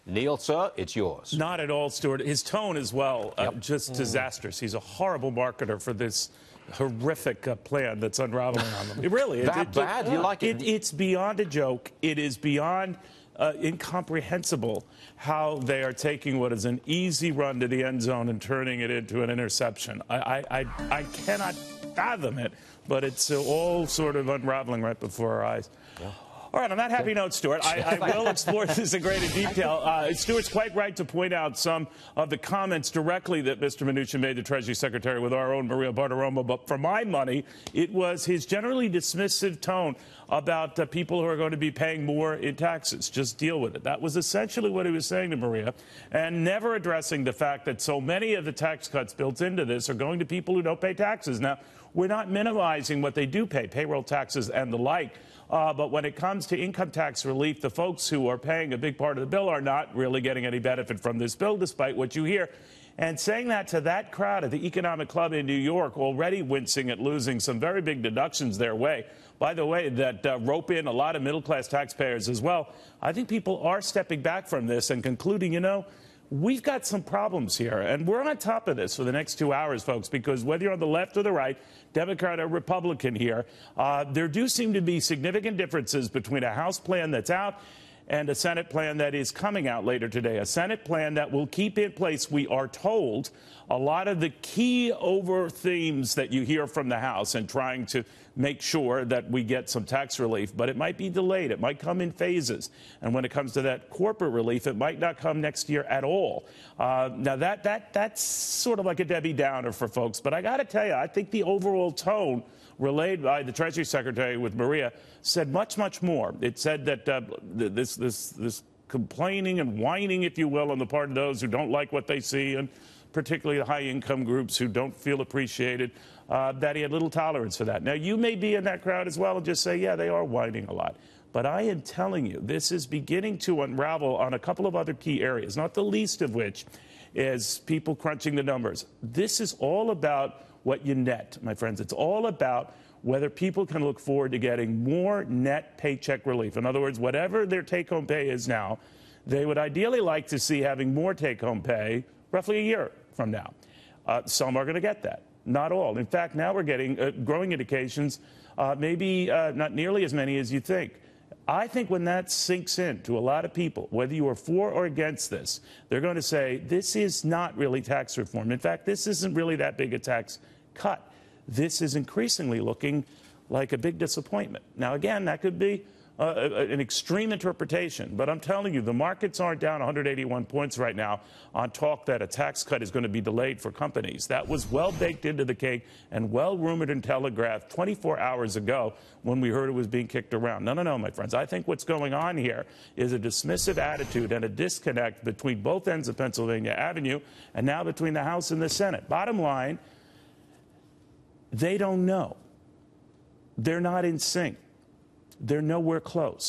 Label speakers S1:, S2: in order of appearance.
S1: Neil, sir, it's yours.
S2: Not at all, Stuart. His tone as well, just disastrous. He's a horrible marketer for this horrific plan that's unraveling on them. It really is.
S1: That bad? You like it?
S2: It's beyond a joke. It is beyond incomprehensible how they are taking what is an easy run to the end zone and turning it into an interception. I cannot fathom it, but it's all sort of unraveling right before our eyes. Yeah. All right, on that happy note, Stuart, I will explore this in greater detail. Stuart's quite right to point out some of the comments directly that Mr. Mnuchin made, the Treasury Secretary, with our own Maria Bartiromo. But for my money, it was his generally dismissive tone about people who are going to be paying more in taxes. Just deal with it. That was essentially what he was saying to Maria, and never addressing the fact that so many of the tax cuts built into this are going to people who don't pay taxes. Now, we're not minimizing what they do pay, payroll taxes and the like. But when it comes to income tax relief, the folks who are paying a big part of the bill are not really getting any benefit from this bill, despite what you hear. And saying that to that crowd at the Economic Club in New York, already wincing at losing some very big deductions their way, by the way, that rope in a lot of middle-class taxpayers as well, I think people are stepping back from this and concluding, you know, we've got some problems here, and we're on top of this for the next 2 hours, folks, because whether you're on the left or the right, Democrat or Republican here, there do seem to be significant differences between a House plan that's out and a Senate plan that is coming out later today. A Senate plan that will keep in place, we are told, a lot of the key over themes that you hear from the House and trying to make sure that we get some tax relief. But it might be delayed. It might come in phases. And when it comes to that corporate relief, it might not come next year at all. Now, that's sort of like a Debbie Downer for folks. But I got to tell you, I think the overall tone relayed by the Treasury Secretary with Maria said much, much more. It said that this complaining and whining, if you will, on the part of those who don't like what they see, and particularly the high-income groups who don't feel appreciated, that he had little tolerance for that. Now, you may be in that crowd as well and just say, yeah, they are whining a lot. But I am telling you, this is beginning to unravel on a couple of other key areas, not the least of which is people crunching the numbers. This is all about what you net, my friends. It's all about whether people can look forward to getting more net paycheck relief. In other words, whatever their take-home pay is now, they would ideally like to see having more take-home pay roughly a year from now. Some are going to get that. Not all. In fact, now we're getting growing indications, maybe not nearly as many as you think. I think when that sinks in to a lot of people, whether you are for or against this, they're going to say, this is not really tax reform. In fact, this isn't really that big a tax cut. This is increasingly looking like a big disappointment. Now, again, that could be an extreme interpretation, but I'm telling you, the markets aren't down 181 points right now on talk that a tax cut is going to be delayed for companies. That was well baked into the cake and well rumored and telegraphed 24 hours ago when we heard it was being kicked around. No, no, no, my friends. I think what's going on here is a dismissive attitude and a disconnect between both ends of Pennsylvania Avenue and now between the House and the Senate. Bottom line, they don't know. They're not in sync. They're nowhere close.